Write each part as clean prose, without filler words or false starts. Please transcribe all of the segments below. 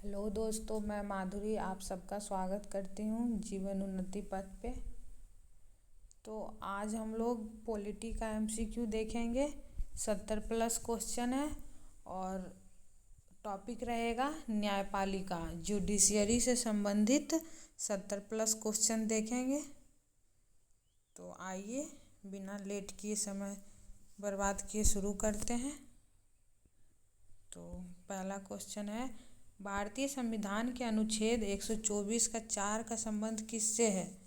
Hello दोस्तों, मैं माधुरी आप सबका स्वागत करती हूँ जीवन उन्नति पथ पे। तो आज हम लोग पॉलिटी का एमसीक्यू देखेंगे। 70+ क्वेश्चन है और टॉपिक रहेगा न्यायपालिका, जुडिशियरी से संबंधित 70+ क्वेश्चन देखेंगे। तो आइए बिना लेट किए, समय बर्बाद किए शुरू करते हैं। तो पहला क्वेश्चन है, भारतीय संविधान के अनुच्छेद 124 का 4 का संबंध किससे है?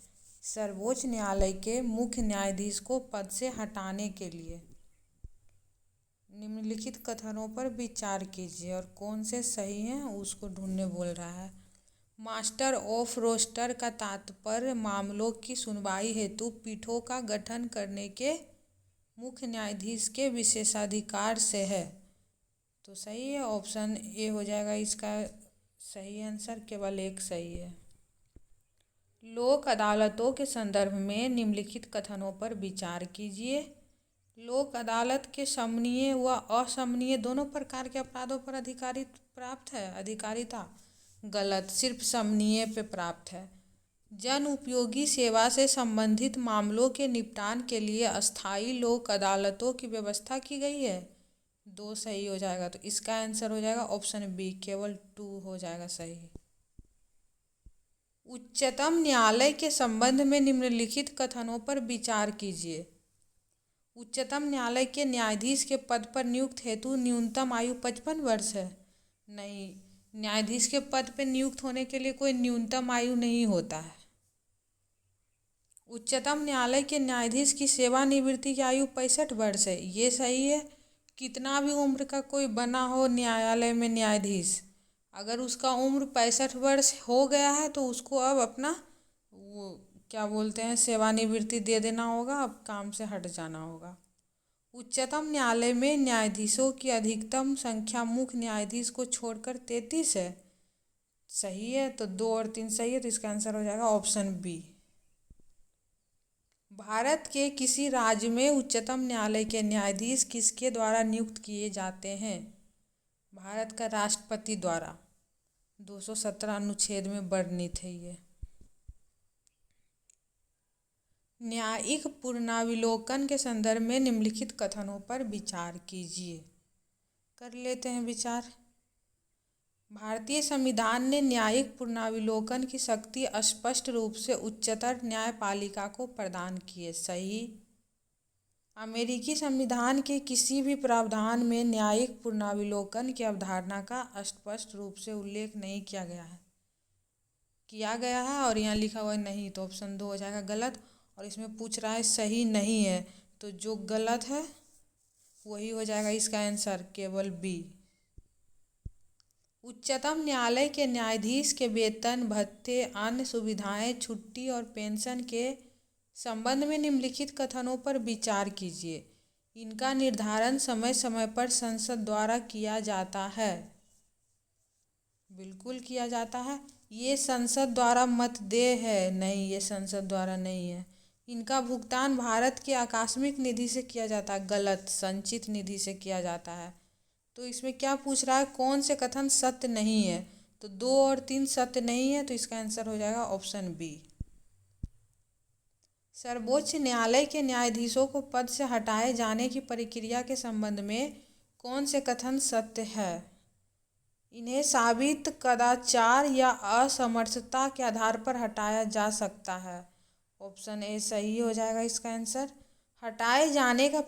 सर्वोच्च न्यायालय के मुख्य न्यायाधीश को पद से हटाने के लिए। निम्नलिखित कथनों पर विचार कीजिए और कौन से सही हैं उसको ढूंढने बोल रहा है। मास्टर ऑफ रोस्टर का तात्पर्य मामलों की सुनवाई हेतु पीठों का गठन करने के मुख्य न्यायाधीश के विशेषाधिकार से है। तो सही है, ऑप्शन ए हो जाएगा इसका सही आंसर। केवल एक सही है। लोक अदालतों के संदर्भ में निम्नलिखित कथनों पर विचार कीजिए। लोक अदालत के समनीय व असमनीय दोनों प्रकार के अपराधों पर अधिकारिता गलत, सिर्फ समनीय पे प्राप्त है। जन उपयोगी सेवा से संबंधित मामलों के निपटान के लिए अस्थायी लोक अदालतों की व्यवस्था की गई है। 2 सही हो जाएगा। तो इसका आंसर हो जाएगा ऑप्शन बी, केवल 2 हो जाएगा सही। उच्चतम न्यायालय के संबंध में निम्नलिखित कथनों पर विचार कीजिए। उच्चतम न्यायालय के न्यायाधीश के पद पर नियुक्त हेतु न्यूनतम आयु 55 वर्ष है। नहीं, न्यायाधीश के पद पर नियुक्त होने के लिए कोई न्यूनतम आयु नहीं होता है। उच्चतम न्यायालय के न्यायाधीश की सेवानिवृत्ति की आयु 65 वर्ष है। ये सही है। कितना भी उम्र का कोई बना हो न्यायालय में न्यायाधीश, अगर उसका उम्र 65 वर्ष हो गया है तो उसको अब अपना वो क्या बोलते हैं सेवानिवृत्ति दे देना होगा, अब काम से हट जाना होगा। उच्चतम न्यायालय में न्यायाधीशों की अधिकतम संख्या मुख्य न्यायाधीश को छोड़कर 33 है। सही है। तो 2 और 3 सही है। तो इसका आंसर हो जाएगा ऑप्शन बी। भारत के किसी राज्य में उच्चतम न्यायालय के न्यायाधीश किसके द्वारा नियुक्त किए जाते हैं? भारत का राष्ट्रपति द्वारा। 217 अनुच्छेद में वर्णित है ये। न्यायिक पुनरावलोकन के संदर्भ में निम्नलिखित कथनों पर विचार कीजिए। कर लेते हैं विचार। भारतीय संविधान ने न्यायिक पुनरावलोकन की शक्ति स्पष्ट रूप से उच्चतर न्यायपालिका को प्रदान की है। सही। अमेरिकी संविधान के किसी भी प्रावधान में न्यायिक पुनरावलोकन की अवधारणा का स्पष्ट रूप से उल्लेख नहीं किया गया है और यहाँ लिखा हुआ नहीं। तो ऑप्शन 2 हो जाएगा गलत। और इसमें पूछ रहा है सही नहीं है, तो जो गलत है वही हो जाएगा इसका आंसर, केवल बी। उच्चतम न्यायालय के न्यायाधीश के वेतन, भत्ते, अन्य सुविधाएं, छुट्टी और पेंशन के संबंध में निम्नलिखित कथनों पर विचार कीजिए। इनका निर्धारण समय समय पर संसद द्वारा किया जाता है। बिल्कुल किया जाता है। ये संसद द्वारा मतदेय है। नहीं, ये संसद द्वारा नहीं है। इनका भुगतान भारत के आकस्मिक निधि से किया जाता है। गलत, संचित निधि से किया जाता है। तो इसमें क्या पूछ रहा है, कौन से कथन सत्य नहीं है? तो 2 और 3 सत्य नहीं है। तो इसका आंसर हो जाएगा ऑप्शन बी। सर्वोच्च न्यायालय के न्यायाधीशों को पद से हटाए जाने की प्रक्रिया के संबंध में कौन से कथन सत्य है? इन्हें साबित कदाचार या असमर्थता के आधार पर हटाया जा सकता है। ऑप्शन ए सही हो जाएगा इसका आंसर। हटाए जाने का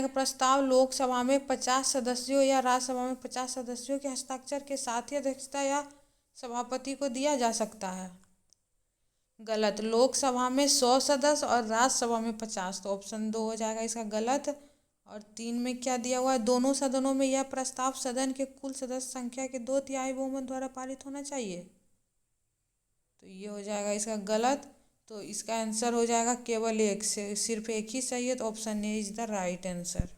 प्रस्ताव लोकसभा में 50 सदस्यों या राज्यसभा में 50 सदस्यों के हस्ताक्षर के साथ ही अध्यक्षता या सभापति को दिया जा सकता है। गलत, लोकसभा में 100 सदस्य और राज्यसभा में 50। तो ऑप्शन 2 हो जाएगा इसका गलत। और 3 में क्या दिया हुआ है, दोनों सदनों में यह प्रस्ताव सदन के कुल सदस्य संख्या के 2/3 बहुमत द्वारा पारित होना चाहिए। तो ये हो जाएगा इसका गलत। तो इसका आंसर हो जाएगा केवल एक से, सिर्फ एक ही सही है। तो option A is the right answer.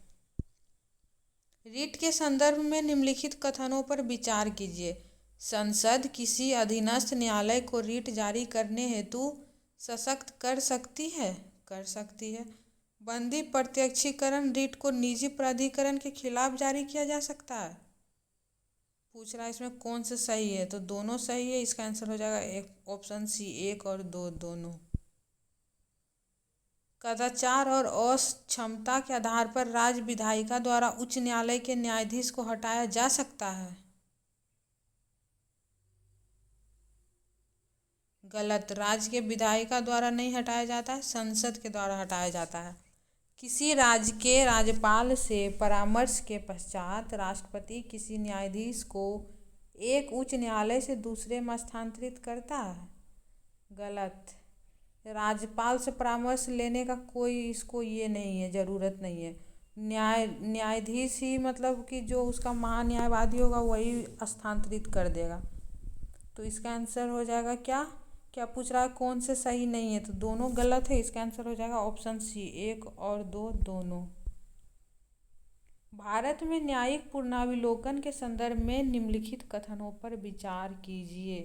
रीट के संदर्भ में निम्नलिखित कथनों पर विचार कीजिए। संसद किसी अधीनस्थ न्यायालय को रीट जारी करने हेतु सशक्त कर सकती है। कर सकती है। बंदी प्रत्यक्षीकरण रीट को निजी प्राधिकरण के खिलाफ जारी किया जा सकता है। पूछ रहा है इसमें कौन सा सही है, तो दोनों सही है। इसका आंसर हो जाएगा एक ऑप्शन सी, एक और दो दोनों। कदाचार और अक्षमता के आधार पर राज्य विधायिका द्वारा उच्च न्यायालय के न्यायाधीश को हटाया जा सकता है। गलत। राज्य के विधायिका द्वारा नहीं हटाया जाता है, संसद के द्वारा हटाया जाता है। किसी राज्य के राज्यपाल से परामर्श के पश्चात राष्ट्रपति किसी न्यायाधीश को एक उच्च न्यायालय से दूसरे में स्थानांतरित करता है। गलत। राज्यपाल से परामर्श लेने का कोई इसको ये नहीं है, ज़रूरत नहीं है। न्यायाधीश ही मतलब कि जो उसका महान्यायवादी होगा वही स्थानांतरित कर देगा। तो इसका आंसर हो जाएगा क्या क्या पूछ रहा है कौन से सही नहीं है, तो दोनों गलत है। इसका आंसर हो जाएगा ऑप्शन सी, एक और दो दोनों। भारत में न्यायिक पुनरावलोकन के संदर्भ में निम्नलिखित कथनों पर विचार कीजिए।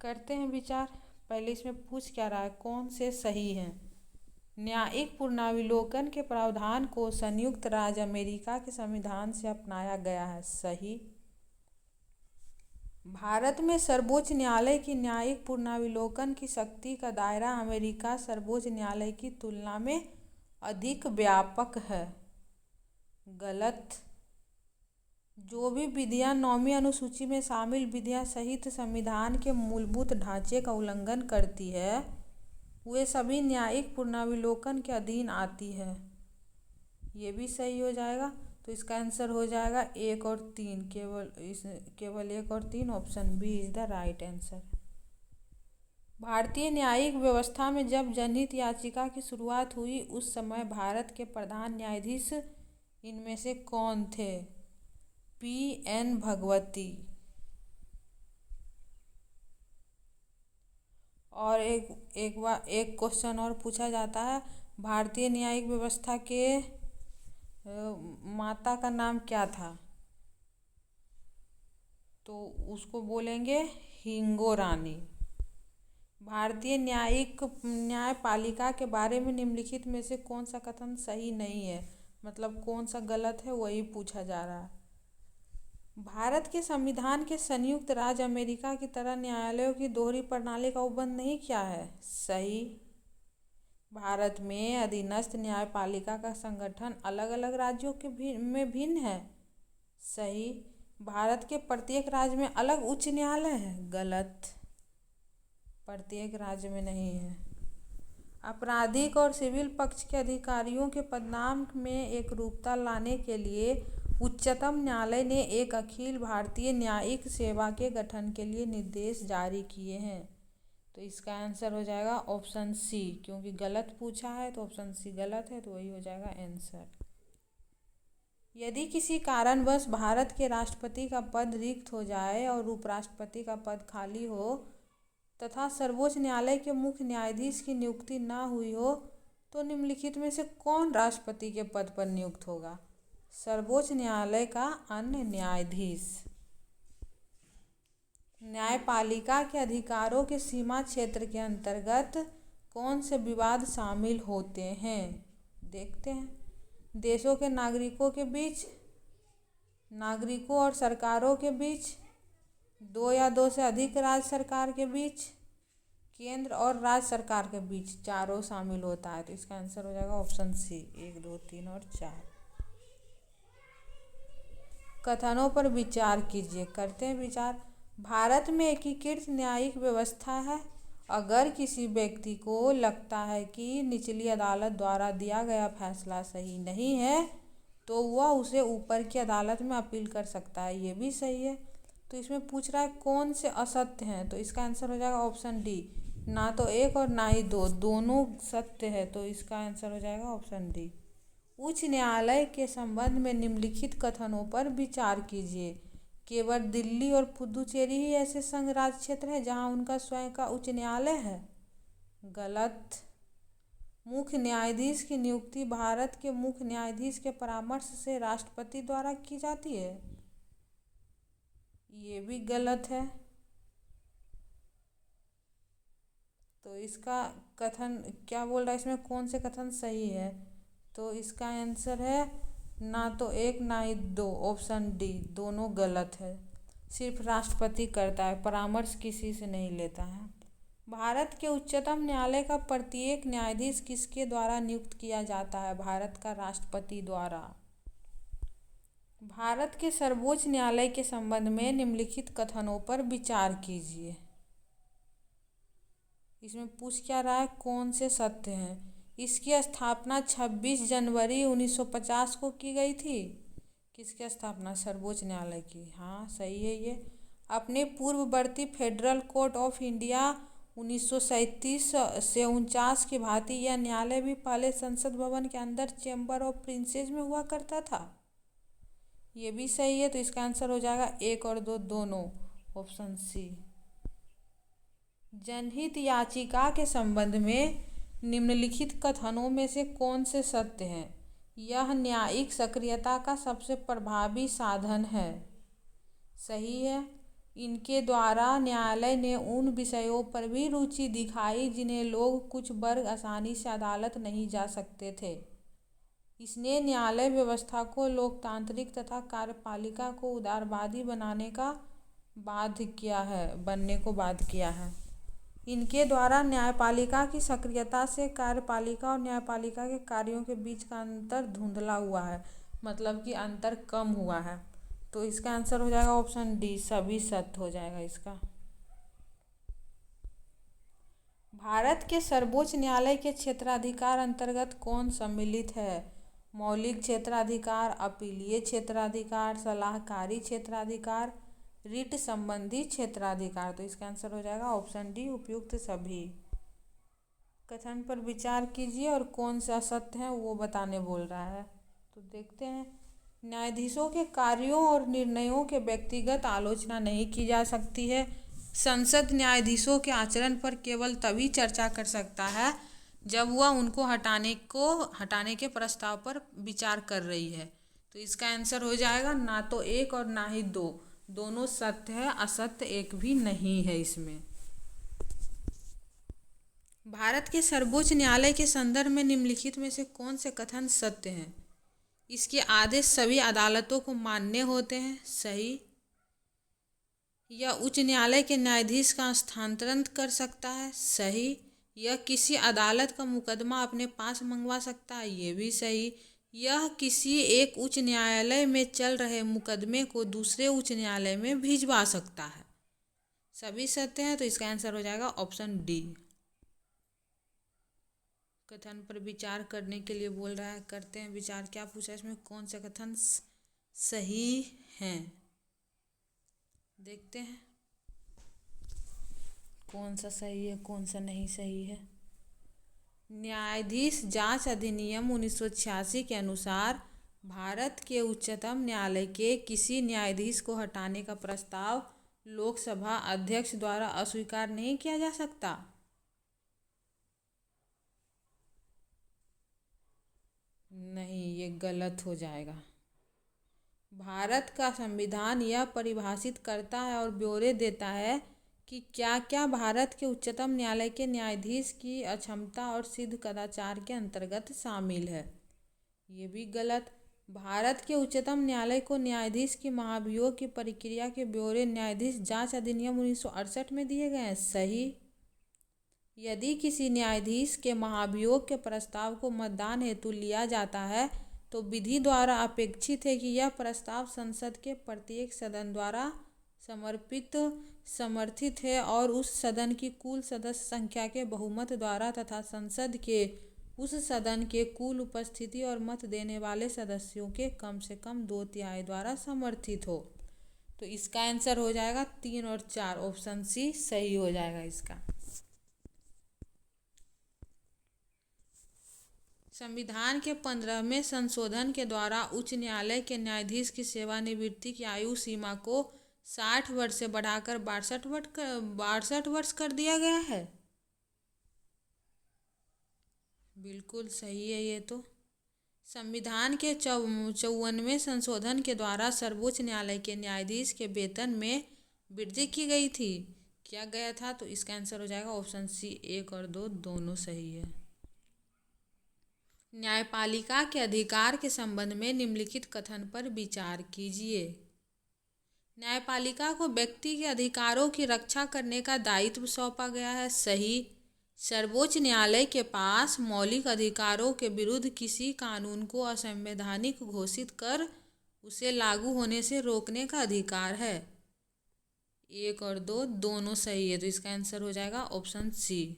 करते हैं विचार। पहले इसमें पूछ क्या रहा है, कौन से सही हैं। न्यायिक पुनरावलोकन के प्रावधान को संयुक्त राज्य अमेरिका के संविधान से अपनाया गया है। सही। भारत में सर्वोच्च न्यायालय की न्यायिक पुनरावलोकन की शक्ति का दायरा अमेरिका सर्वोच्च न्यायालय की तुलना में अधिक व्यापक है। गलत। जो भी विधियां 9वीं अनुसूची में शामिल विधियां सहित संविधान के मूलभूत ढांचे का उल्लंघन करती है वे सभी न्यायिक पुनरावलोकन के अधीन आती है। ये भी सही हो जाएगा। तो इसका आंसर हो जाएगा एक और तीन, केवल एक और तीन। Option B is the right answer. भारतीय न्यायिक व्यवस्था में जब जनहित याचिका की शुरुआत हुई उस समय भारत के प्रधान न्यायाधीश इनमें से कौन थे। P.N. भगवती। और एक क्वेश्चन और पूछा जाता है, भारतीय न्यायिक व्यवस्था के माता का नाम क्या था, तो उसको बोलेंगे हिंगो रानी। भारतीय न्यायपालिका के बारे में निम्नलिखित में से कौन सा कथन सही नहीं है, मतलब कौन सा गलत है वही पूछा जा रहा है। भारत के संविधान के संयुक्त राज्य अमेरिका की तरह न्यायालयों की दोहरी प्रणाली का उल्लंघन नहीं किया है। सही। भारत में अधीनस्थ न्यायपालिका का संगठन अलग अलग राज्यों के में भिन्न है। सही। भारत के प्रत्येक राज्य में अलग उच्च न्यायालय है। गलत। प्रत्येक राज्य में नहीं है। आपराधिक और सिविल पक्ष के अधिकारियों के पदनाम में एकरूपता लाने के लिए उच्चतम न्यायालय ने एक अखिल भारतीय न्यायिक सेवा के गठन के लिए निर्देश जारी किए हैं। तो इसका आंसर हो जाएगा ऑप्शन सी, क्योंकि गलत पूछा है तो ऑप्शन सी गलत है, तो वही हो जाएगा आंसर। यदि किसी कारणवश भारत के राष्ट्रपति का पद रिक्त हो जाए और उपराष्ट्रपति का पद खाली हो तथा सर्वोच्च न्यायालय के मुख्य न्यायाधीश की नियुक्ति न हुई हो तो निम्नलिखित में से कौन राष्ट्रपति के पद पर नियुक्त होगा। सर्वोच्च न्यायालय का अन्य न्यायाधीश। न्यायपालिका के अधिकारों के सीमा क्षेत्र के अंतर्गत कौन से विवाद शामिल होते हैं, देखते हैं। देशों के नागरिकों के बीच, नागरिकों और सरकारों के बीच, दो या दो से अधिक राज्य सरकार के बीच, केंद्र और राज्य सरकार के बीच, चारों शामिल होता है। तो इसका आंसर हो जाएगा ऑप्शन सी, 1, 2, 3 और 4। कथनों पर विचार कीजिए। करते हैं विचार। भारत में एकीकृत न्यायिक व्यवस्था है। अगर किसी व्यक्ति को लगता है कि निचली अदालत द्वारा दिया गया फैसला सही नहीं है तो वह उसे ऊपर की अदालत में अपील कर सकता है। ये भी सही है। तो इसमें पूछ रहा है कौन से असत्य हैं, तो इसका आंसर हो जाएगा ऑप्शन डी, ना तो एक और ना ही दो, दोनों सत्य है। तो इसका आंसर हो जाएगा ऑप्शन डी। उच्च न्यायालय के संबंध में निम्नलिखित कथनों पर विचार कीजिए। केवल दिल्ली और पुदुचेरी ही ऐसे संघ राज्य क्षेत्र हैं जहां उनका स्वयं का उच्च न्यायालय है। गलत। मुख्य न्यायाधीश की नियुक्ति भारत के मुख्य न्यायाधीश के परामर्श से राष्ट्रपति द्वारा की जाती है। ये भी गलत है। तो इसका कथन क्या बोल रहा है, इसमें कौन से कथन सही है, तो इसका आंसर है ना तो एक ना ही दो, ऑप्शन डी दोनों गलत है। सिर्फ राष्ट्रपति करता है, परामर्श किसी से नहीं लेता है। भारत के उच्चतम न्यायालय का प्रत्येक न्यायाधीश किसके द्वारा नियुक्त किया जाता है? भारत का राष्ट्रपति द्वारा। भारत के सर्वोच्च न्यायालय के संबंध में निम्नलिखित कथनों पर विचार कीजिए। इसमें पूछ क्या रहा है? कौन से सत्य हैं? इसकी स्थापना 26 जनवरी 1950 को की गई थी। किसकी स्थापना? सर्वोच्च न्यायालय की। हाँ, सही है ये। अपने पूर्ववर्ती फेडरल कोर्ट ऑफ इंडिया 1937 से 49 की भांति यह न्यायालय भी पहले संसद भवन के अंदर चैम्बर ऑफ प्रिंसेस में हुआ करता था। ये भी सही है, तो इसका आंसर हो जाएगा 1 और 2 दोनों, ऑप्शन सी। जनहित याचिका के संबंध में निम्नलिखित कथनों में से कौन से सत्य हैं? यह न्यायिक सक्रियता का सबसे प्रभावी साधन है। सही है। इनके द्वारा न्यायालय ने उन विषयों पर भी रुचि दिखाई जिन्हें लोग कुछ वर्ग आसानी से अदालत नहीं जा सकते थे। इसने न्यायालय व्यवस्था को लोकतांत्रिक तथा कार्यपालिका को उदारवादी बनने को बाध्य किया है। इनके द्वारा न्यायपालिका की सक्रियता से कार्यपालिका और न्यायपालिका के कार्यों के बीच का अंतर धुंधला हुआ है, मतलब कि अंतर कम हुआ है। तो इसका आंसर हो जाएगा ऑप्शन डी, सभी सत्य हो जाएगा इसका। भारत के सर्वोच्च न्यायालय के क्षेत्राधिकार अंतर्गत कौन सम्मिलित है? मौलिक क्षेत्राधिकार, अपीलीय क्षेत्राधिकार, सलाहकारी क्षेत्राधिकार, रिट संबंधी क्षेत्राधिकार। तो इसका आंसर हो जाएगा ऑप्शन डी, उपयुक्त सभी। कथन पर विचार कीजिए और कौन सा सत्य है वो बताने बोल रहा है। तो देखते हैं। न्यायाधीशों के कार्यों और निर्णयों के व्यक्तिगत आलोचना नहीं की जा सकती है। संसद न्यायाधीशों के आचरण पर केवल तभी चर्चा कर सकता है जब वह उनको हटाने के प्रस्ताव पर विचार कर रही है। तो इसका आंसर हो जाएगा ना तो 1 और ना ही 2, दोनों सत्य है, असत्य एक भी नहीं है इसमें। भारत के सर्वोच्च न्यायालय के संदर्भ में निम्नलिखित में से कौन से कथन सत्य हैं? इसके आदेश सभी अदालतों को मान्य होते हैं। सही। यह उच्च न्यायालय के न्यायाधीश का स्थानांतरण कर सकता है। सही। यह किसी अदालत का मुकदमा अपने पास मंगवा सकता है। ये भी सही। यह किसी एक उच्च न्यायालय में चल रहे मुकदमे को दूसरे उच्च न्यायालय में भिजवा सकता है। सभी सत्य हैं, तो इसका आंसर हो जाएगा ऑप्शन डी। कथन पर विचार करने के लिए बोल रहा है, करते हैं विचार। क्या पूछा इसमें? कौन से कथन सही हैं? देखते हैं कौन सा सही है, कौन सा नहीं सही है। न्यायाधीश जांच अधिनियम 1986 के अनुसार भारत के उच्चतम न्यायालय के किसी न्यायाधीश को हटाने का प्रस्ताव लोकसभा अध्यक्ष द्वारा अस्वीकार नहीं किया जा सकता। नहीं, ये गलत हो जाएगा। भारत का संविधान यह परिभाषित करता है और ब्यौरे देता है कि क्या क्या भारत के उच्चतम न्यायालय के न्यायाधीश की अक्षमता और सिद्ध कदाचार के अंतर्गत शामिल है। ये भी गलत। भारत के उच्चतम न्यायालय को न्यायाधीश की महाभियोग की प्रक्रिया के ब्यौरे न्यायाधीश जांच अधिनियम 1968 में दिए गए हैं। सही। यदि किसी न्यायाधीश के महाभियोग के प्रस्ताव को मतदान हेतु लिया जाता है तो विधि द्वारा अपेक्षित है कि यह प्रस्ताव संसद के प्रत्येक सदन द्वारा समर्थित है और उस सदन की कुल सदस्य संख्या के बहुमत द्वारा तथा संसद के उस सदन के कुल उपस्थिति और मत देने वाले सदस्यों के कम से कम 2/3 द्वारा समर्थित हो। तो इसका आंसर हो जाएगा 3 और 4, ऑप्शन सी सही हो जाएगा इसका। संविधान के 15वें संशोधन के द्वारा उच्च न्यायालय के न्यायाधीश की सेवानिवृत्ति की आयु सीमा को 60 वर्ष से बढ़ाकर 62 वर्ष कर दिया गया है। बिल्कुल सही है ये तो। संविधान के 54वें संशोधन के द्वारा सर्वोच्च न्यायालय के न्यायाधीश के वेतन में वृद्धि की गई थी। किया गया था, तो इसका आंसर हो जाएगा ऑप्शन सी 1 और 2 दोनों सही है। न्यायपालिका के अधिकार के संबंध में निम्नलिखित कथन पर विचार कीजिए। न्यायपालिका को व्यक्ति के अधिकारों की रक्षा करने का दायित्व सौंपा गया है। सही। सर्वोच्च न्यायालय के पास मौलिक अधिकारों के विरुद्ध किसी कानून को असंवैधानिक घोषित कर उसे लागू होने से रोकने का अधिकार है। 1 और 2 दोनों सही है, तो इसका आंसर हो जाएगा ऑप्शन सी।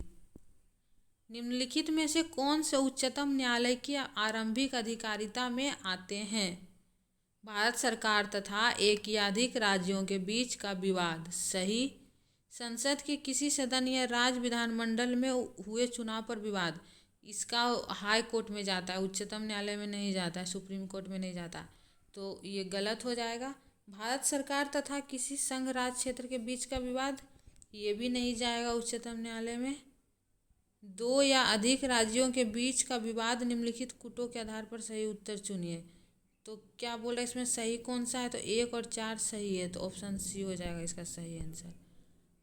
निम्नलिखित में से कौन से उच्चतम न्यायालय की आरंभिक अधिकारिता में आते हैं? भारत सरकार तथा एक या अधिक राज्यों के बीच का विवाद। सही। संसद के किसी सदन या राज्य विधानमंडल में हुए चुनाव पर विवाद। इसका हाई कोर्ट में जाता है, उच्चतम न्यायालय में नहीं जाता है, सुप्रीम कोर्ट में नहीं जाता, तो ये गलत हो जाएगा। भारत सरकार तथा किसी संघ राज्य क्षेत्र के बीच का विवाद, ये भी नहीं जाएगा उच्चतम न्यायालय में। 2 या अधिक राज्यों के बीच का विवाद निम्नलिखित कूटों के आधार पर सही उत्तर चुनिए। तो क्या बोल रहा है इसमें सही कौन सा है? तो 1 और 4 सही है, तो ऑप्शन सी हो जाएगा इसका सही आंसर।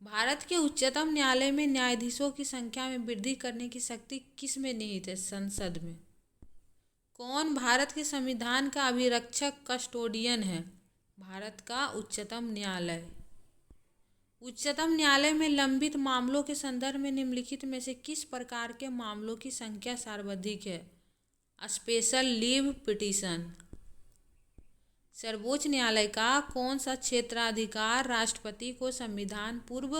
भारत के उच्चतम न्यायालय में न्यायाधीशों की संख्या में वृद्धि करने की शक्ति किस में निहित है? संसद में। कौन भारत के संविधान का अभिरक्षक कस्टोडियन है? भारत का उच्चतम न्यायालय। उच्चतम न्यायालय में लंबित मामलों के संदर्भ में निम्नलिखित में से किस प्रकार के मामलों की संख्या सर्वाधिक है? Special leave petition. सर्वोच्च न्यायालय का कौन सा क्षेत्राधिकार राष्ट्रपति को संविधान पूर्व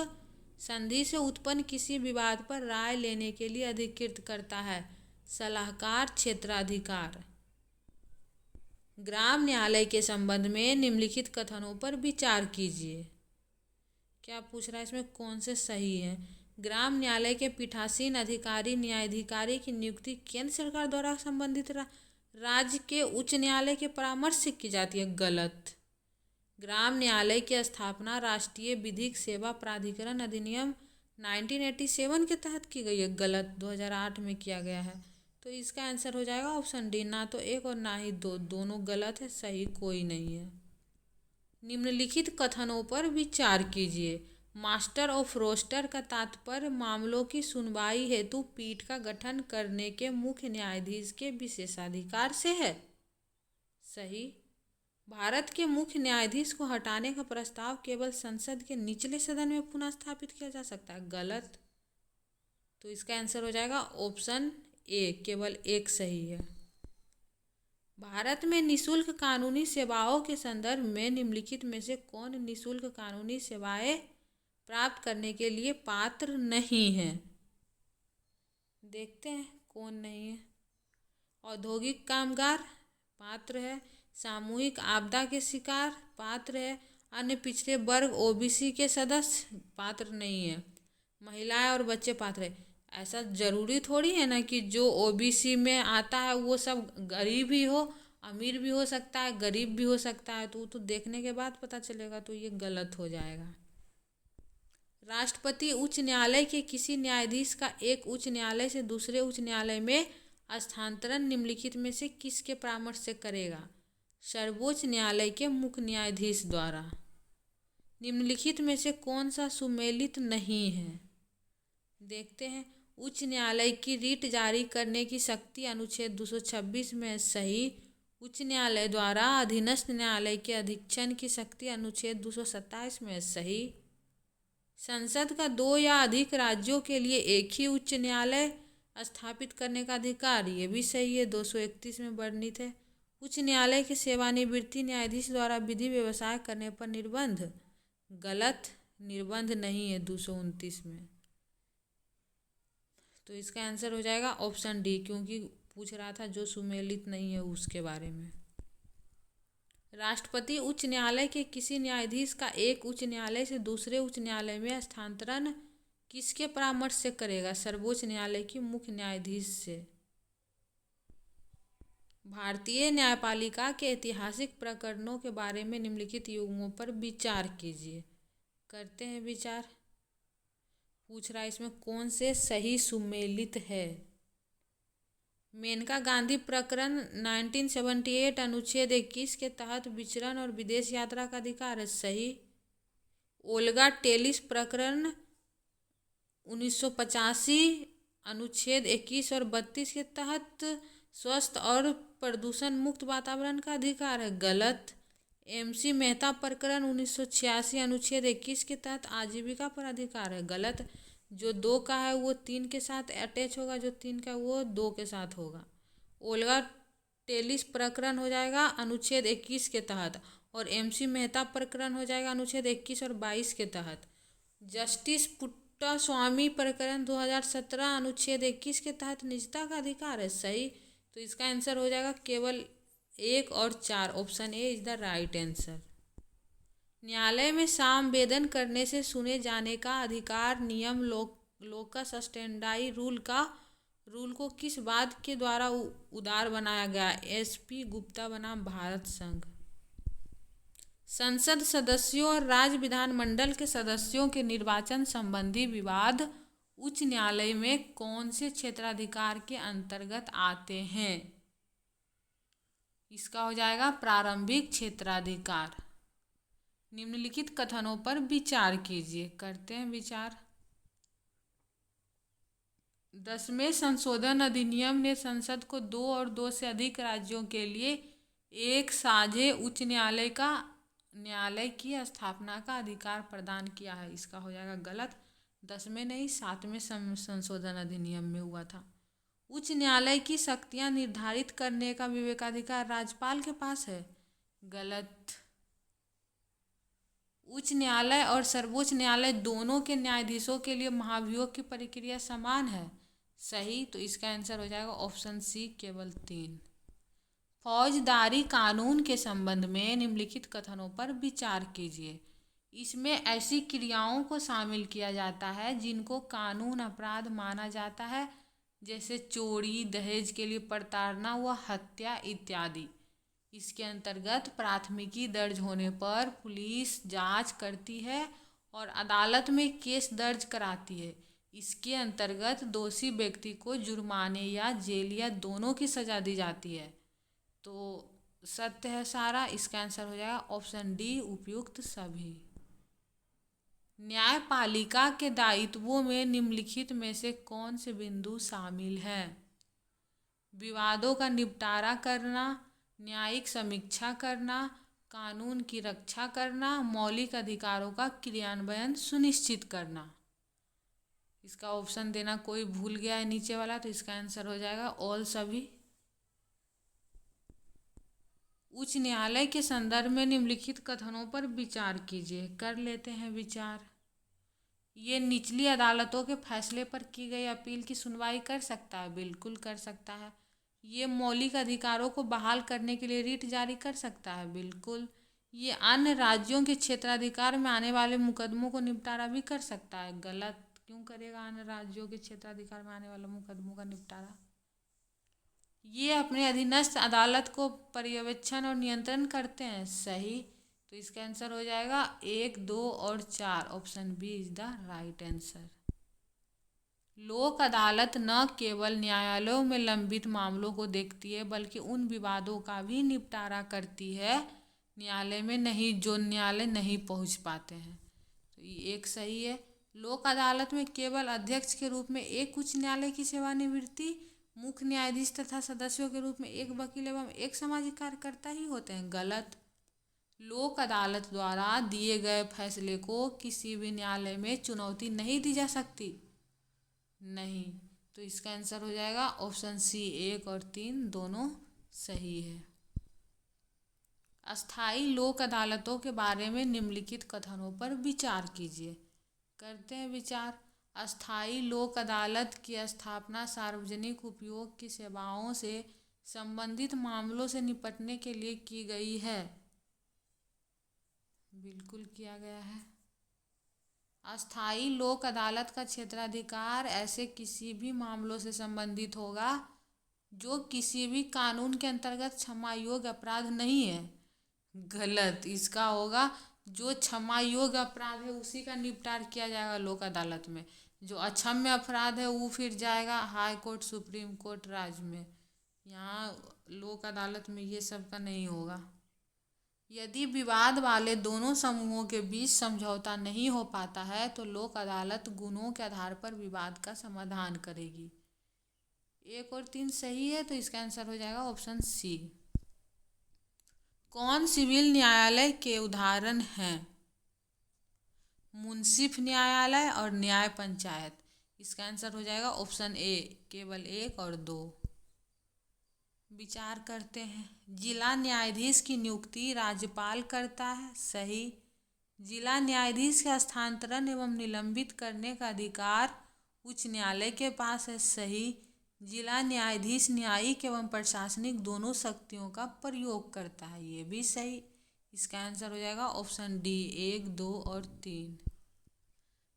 संधि से उत्पन्न किसी विवाद पर राय लेने के लिए अधिकृत करता है? सलाहकार क्षेत्राधिकार। ग्राम न्यायालय के संबंध में निम्नलिखित कथनों पर विचार कीजिए। क्या पूछ रहा है इसमें कौन से सही है? ग्राम न्यायालय के पीठासीन अधिकारी न्यायाधिकारी की नियुक्ति केंद्र सरकार द्वारा संबंधित राज्य के उच्च न्यायालय के परामर्श से की जाती है। गलत। ग्राम न्यायालय की स्थापना राष्ट्रीय विधिक सेवा प्राधिकरण अधिनियम 1987 के तहत की गई है। गलत। 2008 में किया गया है, तो इसका आंसर हो जाएगा ऑप्शन डी। ना तो 1 और ना ही 2, दोनों गलत है, सही कोई नहीं है। निम्नलिखित कथनों पर विचार कीजिए। मास्टर ऑफ रोस्टर का तात्पर्य मामलों की सुनवाई हेतु पीठ का गठन करने के मुख्य न्यायाधीश के विशेषाधिकार से है। सही। भारत के मुख्य न्यायाधीश को हटाने का प्रस्ताव केवल संसद के निचले सदन में पुनः स्थापित किया जा सकता है। गलत। तो इसका आंसर हो जाएगा ऑप्शन ए, केवल 1 सही है। भारत में निशुल्क कानूनी सेवाओं के संदर्भ में निम्नलिखित में से कौन निशुल्क कानूनी सेवाएं प्राप्त करने के लिए पात्र नहीं है? देखते हैं कौन नहीं है। औद्योगिक कामगार पात्र है, सामूहिक आपदा के शिकार पात्र है, अन्य पिछड़े वर्ग ओबीसी के सदस्य पात्र नहीं है, महिलाएं और बच्चे पात्र है। ऐसा जरूरी थोड़ी है ना कि जो ओबीसी में आता है वो सब गरीब ही हो, अमीर भी हो सकता है, गरीब भी हो सकता है, तो देखने के बाद पता चलेगा, तो ये गलत हो जाएगा। राष्ट्रपति उच्च न्यायालय के किसी न्यायाधीश का एक उच्च न्यायालय से दूसरे उच्च न्यायालय में स्थानांतरण निम्नलिखित में से किसके परामर्श से करेगा? सर्वोच्च न्यायालय के मुख्य न्यायाधीश द्वारा। निम्नलिखित में से कौन सा सुमेलित नहीं है? देखते हैं। उच्च न्यायालय की रीट जारी करने की शक्ति अनुच्छेद 226 में। सही। उच्च न्यायालय द्वारा अधीनस्थ न्यायालय के अधीक्षण की शक्ति अनुच्छेद 227 में। सही। संसद का 2 या अधिक राज्यों के लिए एक ही उच्च न्यायालय स्थापित करने का अधिकार, ये भी सही है, 231 में वर्णित है। उच्च न्यायालय के सेवानिवृत्ति न्यायाधीश द्वारा विधि व्यवसाय करने पर निर्बंध। गलत। निर्बंध नहीं है 229 में, तो इसका आंसर हो जाएगा ऑप्शन डी, क्योंकि पूछ रहा था जो सुमेलित नहीं है उसके बारे में। राष्ट्रपति उच्च न्यायालय के किसी न्यायाधीश का एक उच्च न्यायालय से दूसरे उच्च न्यायालय में स्थानांतरण किसके परामर्श से करेगा? सर्वोच्च न्यायालय की मुख्य न्यायाधीश से। भारतीय न्यायपालिका के ऐतिहासिक प्रकरणों के बारे में निम्नलिखित युग्मों पर विचार कीजिए। करते हैं विचार। पूछ रहा है इसमें कौन से सही सुमेलित है? मेनका गांधी प्रकरण 1978 अनुच्छेद 21 के तहत विचरण और विदेश यात्रा का अधिकार है। सही। ओल्गा टेलिस प्रकरण 1985 अनुच्छेद 21 और 32 के तहत स्वस्थ और प्रदूषण मुक्त वातावरण का अधिकार है। गलत। MC मेहता प्रकरण 1986 अनुच्छेद 21 के तहत आजीविका पर अधिकार है। गलत। जो 2 का है वो 3 के साथ अटैच होगा, जो 3 का है वो 2 के साथ होगा। ओल्गा टेलिस प्रकरण हो जाएगा अनुच्छेद 21 के तहत, और MC मेहता प्रकरण हो जाएगा अनुच्छेद 21 और 22 के तहत। जस्टिस पुट्टास्वामी प्रकरण 2017 अनुच्छेद 21 के तहत निजता का अधिकार है। सही। तो इसका आंसर हो जाएगा केवल 1 और 4। Option A is the right answer. न्यायालय में सामवेदन करने से सुने जाने का अधिकार नियम लोकस स्टेंडाई रूल को किस वाद के द्वारा उदार बनाया गया? SP गुप्ता बनाम भारत संघ। संसद सदस्यों और राज्य विधानमंडल के सदस्यों के निर्वाचन संबंधी विवाद उच्च न्यायालय में कौन से क्षेत्राधिकार के अंतर्गत आते हैं? इसका हो जाएगा प्रारंभिक क्षेत्राधिकार। निम्नलिखित कथनों पर विचार कीजिए। करते हैं विचार। 10वें संशोधन अधिनियम ने संसद को 2 और 2 से अधिक राज्यों के लिए एक साझे उच्च न्यायालय की स्थापना का अधिकार प्रदान किया है। इसका हो जाएगा गलत। 10वें नहीं 7वें संशोधन अधिनियम में हुआ था। उच्च न्यायालय की शक्तियां निर्धारित करने का विवेकाधिकार राज्यपाल के पास है। गलत। उच्च न्यायालय और सर्वोच्च न्यायालय दोनों के न्यायाधीशों के लिए महाभियोग की प्रक्रिया समान है। सही। तो इसका आंसर हो जाएगा ऑप्शन सी केवल 3। फौजदारी कानून के संबंध में निम्नलिखित कथनों पर विचार कीजिए। इसमें ऐसी क्रियाओं को शामिल किया जाता है जिनको कानून अपराध माना जाता है, जैसे चोरी, दहेज के लिए प्रताड़ना व हत्या इत्यादि। इसके अंतर्गत प्राथमिकी दर्ज होने पर पुलिस जांच करती है और अदालत में केस दर्ज कराती है। इसके अंतर्गत दोषी व्यक्ति को जुर्माने या जेल या दोनों की सजा दी जाती है। तो सत्य है सारा। इसका आंसर हो जाएगा ऑप्शन डी उपयुक्त सभी। न्यायपालिका के दायित्वों में निम्नलिखित में से कौन से बिंदु शामिल हैं? विवादों का निपटारा करना, न्यायिक समीक्षा करना, कानून की रक्षा करना, मौलिक अधिकारों का क्रियान्वयन सुनिश्चित करना। इसका ऑप्शन देना कोई भूल गया है नीचे वाला, तो इसका आंसर हो जाएगा ऑल सभी। उच्च न्यायालय के संदर्भ में निम्नलिखित कथनों पर विचार कीजिए। कर लेते हैं विचार। ये निचली अदालतों के फैसले पर की गई अपील की सुनवाई कर सकता है। बिल्कुल कर सकता है। ये मौलिक अधिकारों को बहाल करने के लिए रिट जारी कर सकता है। बिल्कुल। ये अन्य राज्यों के क्षेत्राधिकार में आने वाले मुकदमों को निपटारा भी कर सकता है। गलत। क्यों करेगा अन्य राज्यों के क्षेत्राधिकार में आने वाले मुकदमों का निपटारा? ये अपने अधीनस्थ अदालत को पर्यवेक्षण और नियंत्रण करते हैं। सही। तो इसका आंसर हो जाएगा 1, 2 और 4। Option B is the right answer. लोक अदालत न केवल न्यायालयों में लंबित मामलों को देखती है बल्कि उन विवादों का भी निपटारा करती है जो न्यायालय नहीं पहुंच पाते हैं। तो ये एक सही है। लोक अदालत में केवल अध्यक्ष के रूप में एक उच्च न्यायालय की सेवानिवृत्ति, मुख्य न्यायाधीश तथा सदस्यों के रूप में एक वकील एवं एक सामाजिक कार्यकर्ता ही होते हैं। गलत। लोक अदालत द्वारा दिए गए फैसले को किसी भी न्यायालय में चुनौती नहीं दी जा सकती। नहीं। तो इसका आंसर हो जाएगा ऑप्शन सी 1 और 3 दोनों सही है। अस्थायी लोक अदालतों के बारे में निम्नलिखित कथनों पर विचार कीजिए। करते हैं विचार। अस्थायी लोक अदालत की स्थापना सार्वजनिक उपयोग की सेवाओं से संबंधित मामलों से निपटने के लिए की गई है। बिल्कुल किया गया है। अस्थायी लोक अदालत का क्षेत्राधिकार ऐसे किसी भी मामलों से संबंधित होगा जो किसी भी कानून के अंतर्गत क्षमा योग्य अपराध नहीं है। गलत। इसका होगा जो क्षमा योग्य अपराध है उसी का निपटारा किया जाएगा लोक अदालत में। जो अक्षम्य अपराध है वो फिर जाएगा हाई कोर्ट, सुप्रीम कोर्ट, राज्य में। यहाँ लोक अदालत में ये सब का नहीं होगा। यदि विवाद वाले दोनों समूहों के बीच समझौता नहीं हो पाता है तो लोक अदालत गुणों के आधार पर विवाद का समाधान करेगी। 1 और 3 सही है, तो इसका आंसर हो जाएगा ऑप्शन सी। कौन सिविल न्यायालय के उदाहरण हैं? मुंसिफ न्यायालय और न्याय पंचायत। इसका आंसर हो जाएगा ऑप्शन ए, केवल 1 और 2। विचार करते हैं। जिला न्यायाधीश की नियुक्ति राज्यपाल करता है, सही। जिला न्यायाधीश का स्थानांतरण एवं निलंबित करने का अधिकार उच्च न्यायालय के पास है, सही। जिला न्यायाधीश न्यायिक एवं प्रशासनिक दोनों शक्तियों का प्रयोग करता है, ये भी सही। इसका आंसर हो जाएगा ऑप्शन डी, 1, 2 और 3।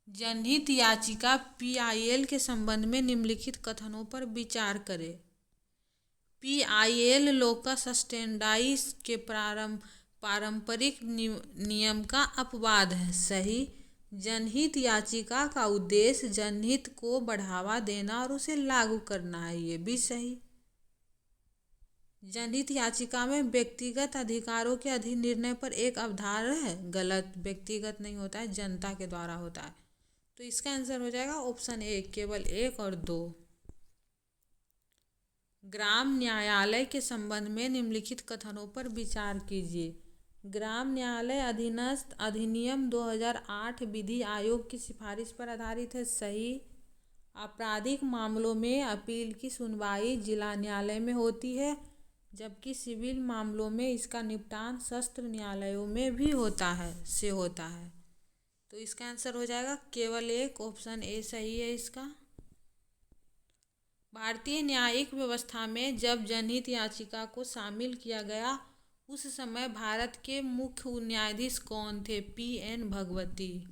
जनहित याचिका PIL के संबंध में निम्नलिखित कथनों पर विचार करें। PIL लोकस स्टेंडाई के पारंपरिक नियम का अपवाद है, सही। जनहित याचिका का उद्देश्य जनहित को बढ़ावा देना और उसे लागू करना है, ये भी सही। जनहित याचिका में व्यक्तिगत अधिकारों के अधीन निर्णय पर एक अवधारणा है, गलत। व्यक्तिगत नहीं होता है, जनता के द्वारा होता है। तो इसका आंसर हो जाएगा ऑप्शन ए, केवल 1 और 2। ग्राम न्यायालय के संबंध में निम्नलिखित कथनों पर विचार कीजिए। ग्राम न्यायालय अधीनस्थ अधिनियम 2008 विधि आयोग की सिफारिश पर आधारित है, सही। आपराधिक मामलों में अपील की सुनवाई जिला न्यायालय में होती है, जबकि सिविल मामलों में इसका निपटान सत्र न्यायालयों में भी होता है। तो इसका आंसर हो जाएगा केवल 1, ऑप्शन ए सही है इसका। भारतीय न्यायिक व्यवस्था में जब जनहित याचिका को शामिल किया गया, उस समय भारत के मुख्य न्यायाधीश कौन थे? PN भगवती।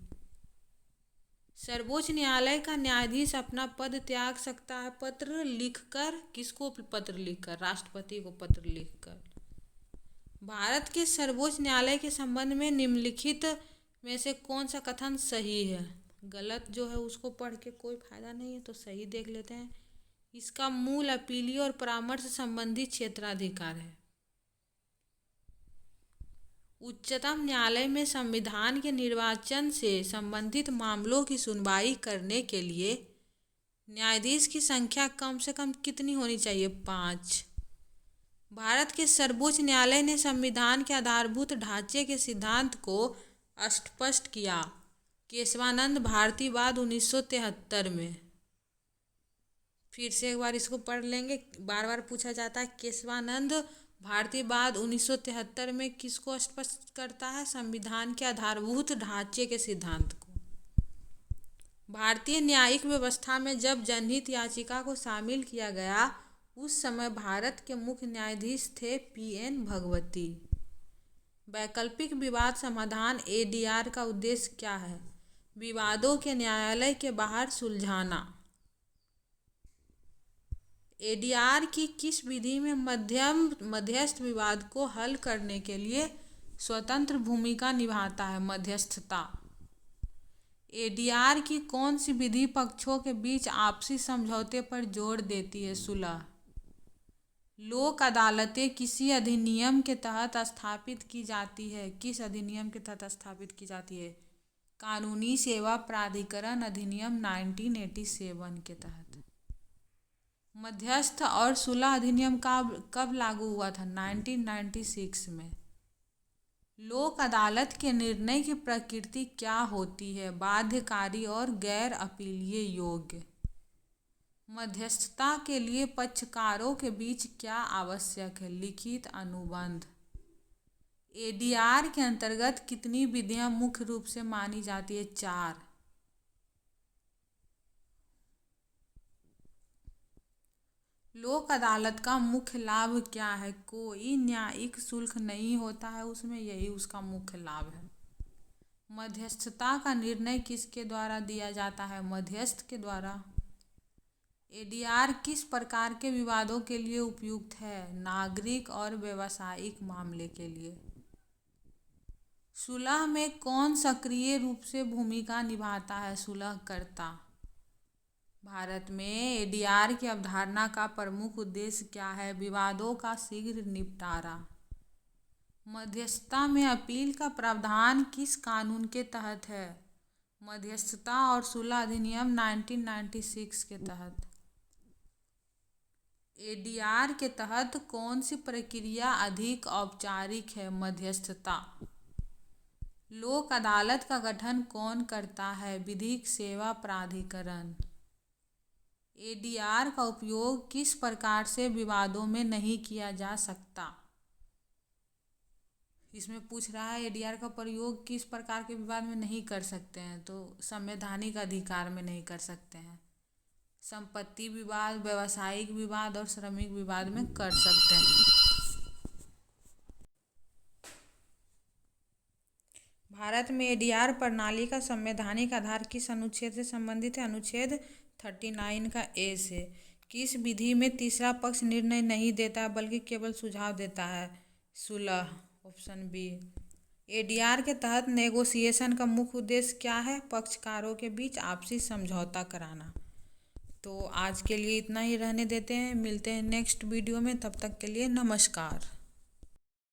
सर्वोच्च न्यायालय का न्यायाधीश अपना पद त्याग सकता है पत्र लिखकर। किसको पत्र लिखकर? राष्ट्रपति को पत्र लिखकर। भारत के सर्वोच्च न्यायालय के संबंध में निम्नलिखित में से कौन सा कथन सही है? गलत जो है उसको पढ़ के कोई फायदा नहीं है, तो सही देख लेते हैं। इसका मूल अपीलीय और परामर्श संबंधी क्षेत्राधिकार है। उच्चतम न्यायालय में संविधान के निर्वाचन से संबंधित मामलों की सुनवाई करने के लिए न्यायाधीश की संख्या कम से कम कितनी होनी चाहिए? 5। भारत के सर्वोच्च न्यायालय ने संविधान के आधारभूत ढांचे के सिद्धांत को स्पष्ट किया। केशवानंद भारतीवाद 1973 में। फिर से एक बार इसको पढ़ लेंगे, बार बार पूछा जाता है। केशवानंद भारतीवाद 1973 में किसको स्पष्ट करता है? संविधान के आधारभूत ढांचे के सिद्धांत को। भारतीय न्यायिक व्यवस्था में जब जनहित याचिका को शामिल किया गया, उस समय भारत के मुख्य न्यायाधीश थे PN भगवती। वैकल्पिक विवाद समाधान ADR का उद्देश्य क्या है? विवादों के न्यायालय के बाहर सुलझाना। ADR की किस विधि में मध्यस्थ विवाद को हल करने के लिए स्वतंत्र भूमिका निभाता है? मध्यस्थता। ADR की कौन सी विधि पक्षों के बीच आपसी समझौते पर जोर देती है? सुलह। लोक अदालतें किसी अधिनियम के तहत स्थापित की जाती है? किस अधिनियम के तहत स्थापित की जाती है? कानूनी सेवा प्राधिकरण अधिनियम 1987 के तहत। मध्यस्थ और सुलह अधिनियम कब लागू हुआ था? 1996 में। लोक अदालत के निर्णय की प्रकृति क्या होती है? बाध्यकारी और गैर अपीलीय योग्य। मध्यस्थता के लिए पक्षकारों के बीच क्या आवश्यक है? लिखित अनुबंध। ADR के अंतर्गत कितनी विधियां मुख्य रूप से मानी जाती है? 4। लोक अदालत का मुख्य लाभ क्या है? कोई न्यायिक शुल्क नहीं होता है उसमें, यही उसका मुख्य लाभ है। मध्यस्थता का निर्णय किसके द्वारा दिया जाता है? मध्यस्थ के द्वारा। ADR किस प्रकार के विवादों के लिए उपयुक्त है? नागरिक और व्यवसायिक मामले के लिए। सुलह में कौन सक्रिय रूप से भूमिका निभाता है? सुलहकर्ता। भारत में ADR की अवधारणा का प्रमुख उद्देश्य क्या है? विवादों का शीघ्र निपटारा। मध्यस्थता में अपील का प्रावधान किस कानून के तहत है? मध्यस्थता और सुलह अधिनियम 1996 के तहत। एडीआर के तहत कौन सी प्रक्रिया अधिक औपचारिक है? मध्यस्थता। लोक अदालत का गठन कौन करता है? विधिक सेवा प्राधिकरण। एडीआर का उपयोग किस प्रकार से विवादों में नहीं किया जा सकता? इसमें पूछ रहा है एडीआर का प्रयोग किस प्रकार के विवाद में नहीं कर सकते हैं, तो संवैधानिक अधिकार में नहीं कर सकते हैं। संपत्ति विवाद, व्यावसायिक विवाद और श्रमिक विवाद में कर सकते हैं। भारत में एडीआर प्रणाली का संवैधानिक आधार किस अनुच्छेद से संबंधित है? अनुच्छेद 39 का ए से। किस विधि में तीसरा पक्ष निर्णय नहीं देता बल्कि केवल सुझाव देता है? सुलह। Option B. एडीआर के तहत नेगोशिएशन का मुख्य उद्देश्य क्या है? पक्षकारों के बीच आपसी समझौता कराना। तो आज के लिए इतना ही रहने देते हैं, मिलते हैं नेक्स्ट वीडियो में, तब तक के लिए नमस्कार।